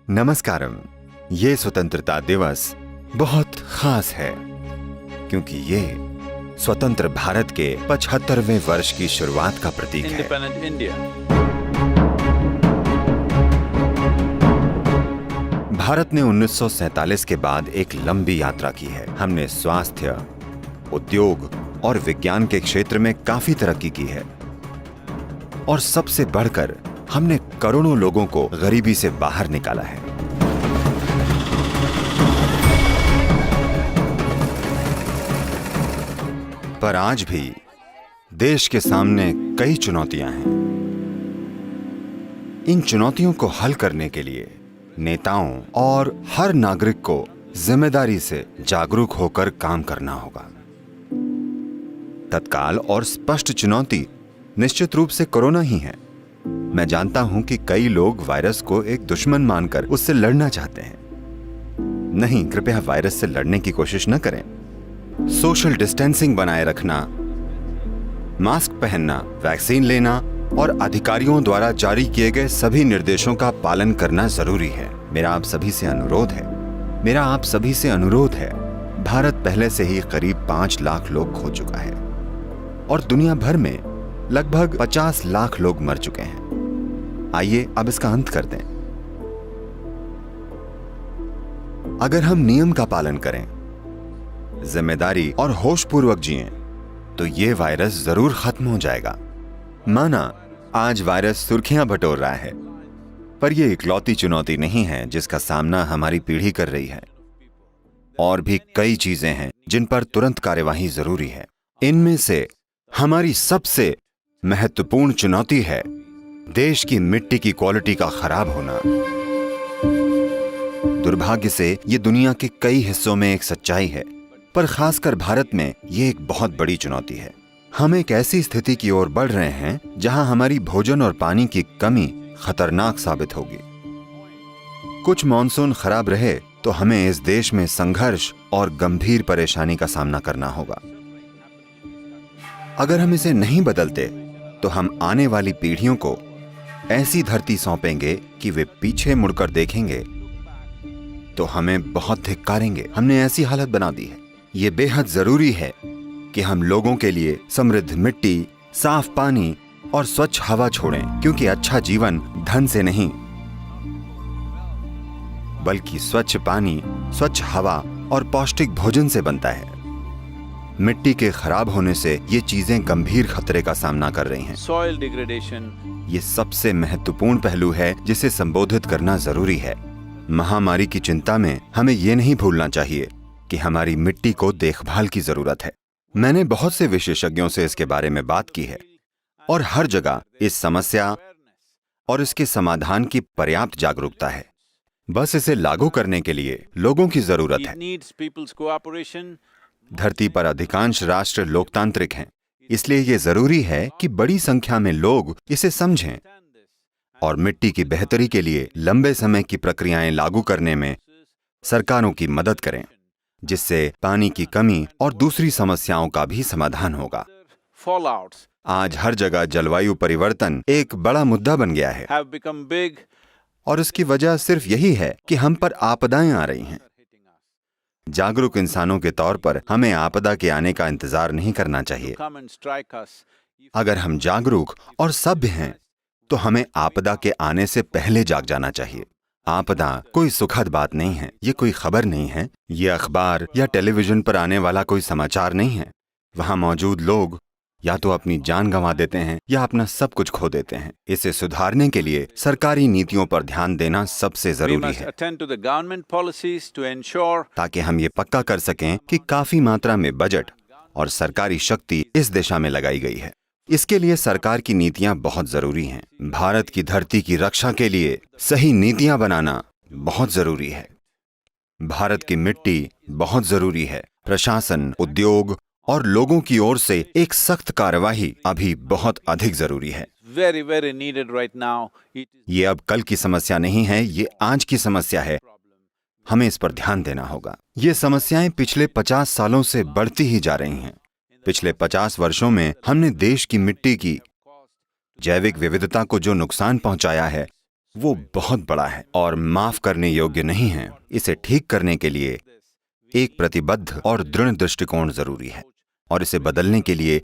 नमस्कारम। ये स्वतंत्रता दिवस बहुत खास है क्योंकि ये स्वतंत्र भारत के 75वें वर्ष की शुरुआत का प्रतीक है। भारत ने 1947 के बाद एक लंबी यात्रा की है। हमने स्वास्थ्य, उद्योग और विज्ञान के क्षेत्र में काफी तरक्की की है और सबसे बढ़कर हमने करोड़ों लोगों को गरीबी से बाहर निकाला है। पर आज भी देश के सामने कई चुनौतियां हैं। इन चुनौतियों को हल करने के लिए नेताओं और हर नागरिक को जिम्मेदारी से जागरूक होकर काम करना होगा। तत्काल और स्पष्ट चुनौती निश्चित रूप से कोरोना ही है। मैं जानता हूं कि कई लोग वायरस को एक दुश्मन मानकर उससे लड़ना चाहते हैं। नहीं, कृपया वायरस से लड़ने की कोशिश न करें। सोशल डिस्टेंसिंग बनाए रखना, मास्क पहनना, वैक्सीन लेना और अधिकारियों द्वारा जारी किए गए सभी निर्देशों का पालन करना जरूरी है। मेरा आप सभी से अनुरोध है। भारत पहले से ही करीब 5 लाख लोग खो चुका है और दुनिया भर में लगभग 50 लाख लोग मर चुके हैं। आइए अब इसका अंत कर दें। अगर हम नियम का पालन करें, जिम्मेदारी और होशपूर्वक जिएं, तो ये वायरस जरूर खत्म हो जाएगा। माना आज वायरस सुर्खियां बटोर रहा है, पर यह इकलौती चुनौती नहीं है जिसका सामना हमारी पीढ़ी कर रही है। और भी कई चीजें हैं जिन पर तुरंत कार्यवाही जरूरी है। इनमें से हमारी सबसे महत्वपूर्ण चुनौती है देश की मिट्टी की क्वालिटी का खराब होना। दुर्भाग्य से ये दुनिया के कई हिस्सों में एक सच्चाई है, पर खासकर भारत में ये एक बहुत बड़ी चुनौती है। हम एक ऐसी स्थिति की ओर बढ़ रहे हैं जहां हमारी भोजन और पानी की कमी खतरनाक साबित होगी। कुछ मॉनसून खराब रहे तो हमें इस देश में संघर्ष और गंभीर परेशानी का सामना करना होगा। अगर हम इसे नहीं बदलते तो हम आने वाली पीढ़ियों को ऐसी धरती सौंपेंगे कि वे पीछे मुड़कर देखेंगे तो हमें बहुत धिक्कारेंगे। हमने ऐसी हालत बना दी है। ये बेहद जरूरी है कि हम लोगों के लिए समृद्ध मिट्टी, साफ पानी और स्वच्छ हवा छोड़ें, क्योंकि अच्छा जीवन धन से नहीं बल्कि स्वच्छ पानी, स्वच्छ हवा और पौष्टिक भोजन से बनता है। मिट्टी के खराब होने से ये चीजें गंभीर खतरे का सामना कर रही हैं। सॉइल डिग्रेडेशन ये सबसे महत्वपूर्ण पहलू है जिसे संबोधित करना जरूरी है। महामारी की चिंता में हमें ये नहीं भूलना चाहिए कि हमारी मिट्टी को देखभाल की जरूरत है। मैंने बहुत से विशेषज्ञों से इसके बारे में बात की है और हर जगह इस समस्या और इसके समाधान की पर्याप्त जागरूकता है। बस इसे लागू करने के लिए लोगों की जरूरत है। धरती पर अधिकांश राष्ट्र लोकतांत्रिक हैं, इसलिए ये जरूरी है कि बड़ी संख्या में लोग इसे समझें और मिट्टी की बेहतरी के लिए लंबे समय की प्रक्रियाएं लागू करने में सरकारों की मदद करें, जिससे पानी की कमी और दूसरी समस्याओं का भी समाधान होगा। आज हर जगह जलवायु परिवर्तन एक बड़ा मुद्दा बन गया है और इसकी वजह सिर्फ यही है कि हम पर आपदाएं आ रही हैं। जागरूक इंसानों के तौर पर हमें आपदा के आने का इंतजार नहीं करना चाहिए। अगर हम जागरूक और सभ्य हैं तो हमें आपदा के आने से पहले जाग जाना चाहिए। आपदा कोई सुखद बात नहीं है, ये कोई खबर नहीं है, ये अखबार या टेलीविजन पर आने वाला कोई समाचार नहीं है। वहां मौजूद लोग या तो अपनी जान गंवा देते हैं या अपना सब कुछ खो देते हैं। इसे सुधारने के लिए सरकारी नीतियों पर ध्यान देना सबसे जरूरी है, ताकि हम ये पक्का कर सकें कि काफी मात्रा में बजट और सरकारी शक्ति इस दिशा में लगाई गई है। इसके लिए सरकार की नीतियां बहुत जरूरी हैं। भारत की धरती की रक्षा के लिए सही नीतियां बनाना बहुत जरूरी है। भारत की मिट्टी बहुत जरूरी है। प्रशासन, उद्योग और लोगों की ओर से एक सख्त कार्यवाही अभी बहुत अधिक जरूरी है। ये अब कल की समस्या नहीं है, ये आज की समस्या है। हमें इस पर ध्यान देना होगा। ये समस्याएं पिछले 50 सालों से बढ़ती ही जा रही हैं। पिछले 50 वर्षों में हमने देश की मिट्टी की जैविक विविधता को जो नुकसान पहुंचाया है, वो बहुत बड़ा है और माफ करने योग्य नहीं है। इसे ठीक करने के लिए एक प्रतिबद्ध और दृढ़ दृष्टिकोण जरूरी है और इसे बदलने के लिए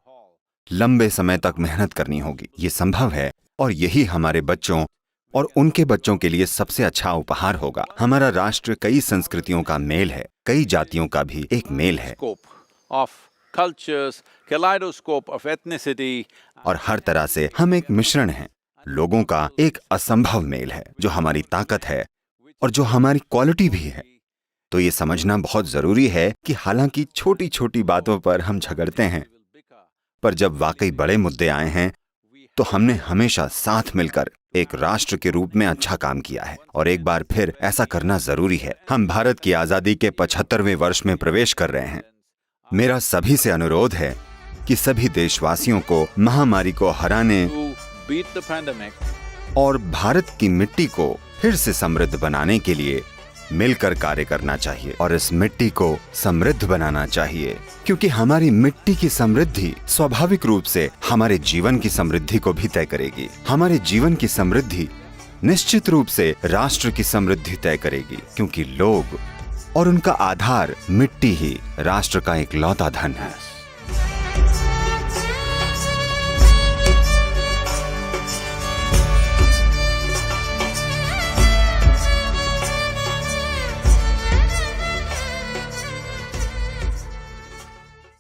लंबे समय तक मेहनत करनी होगी। ये संभव है और यही हमारे बच्चों और उनके बच्चों के लिए सबसे अच्छा उपहार होगा। हमारा राष्ट्र कई संस्कृतियों का मेल है, कई जातियों का भी एक मेल है और हर तरह से हम एक मिश्रण हैं। लोगों का एक असंभव मेल है जो हमारी ताकत है और जो हमारी क्वालिटी भी है। तो ये समझना बहुत जरूरी है कि हालांकि छोटी छोटी बातों पर हम झगड़ते हैं, पर जब वाकई बड़े मुद्दे आए हैं तो हमने हमेशा साथ मिलकर एक राष्ट्र के रूप में अच्छा काम किया है और एक बार फिर ऐसा करना जरूरी है। हम भारत की आजादी के 75वें वर्ष में प्रवेश कर रहे हैं। मेरा सभी से अनुरोध है कि सभी देशवासियों को महामारी को हराने और भारत की मिट्टी को फिर से समृद्ध बनाने के लिए मिलकर कार्य करना चाहिए और इस मिट्टी को समृद्ध बनाना चाहिए, क्योंकि हमारी मिट्टी की समृद्धि स्वाभाविक रूप से हमारे जीवन की समृद्धि को भी तय करेगी। हमारे जीवन की समृद्धि निश्चित रूप से राष्ट्र की समृद्धि तय करेगी, क्योंकि लोग और उनका आधार मिट्टी ही राष्ट्र का इकलौता धन है।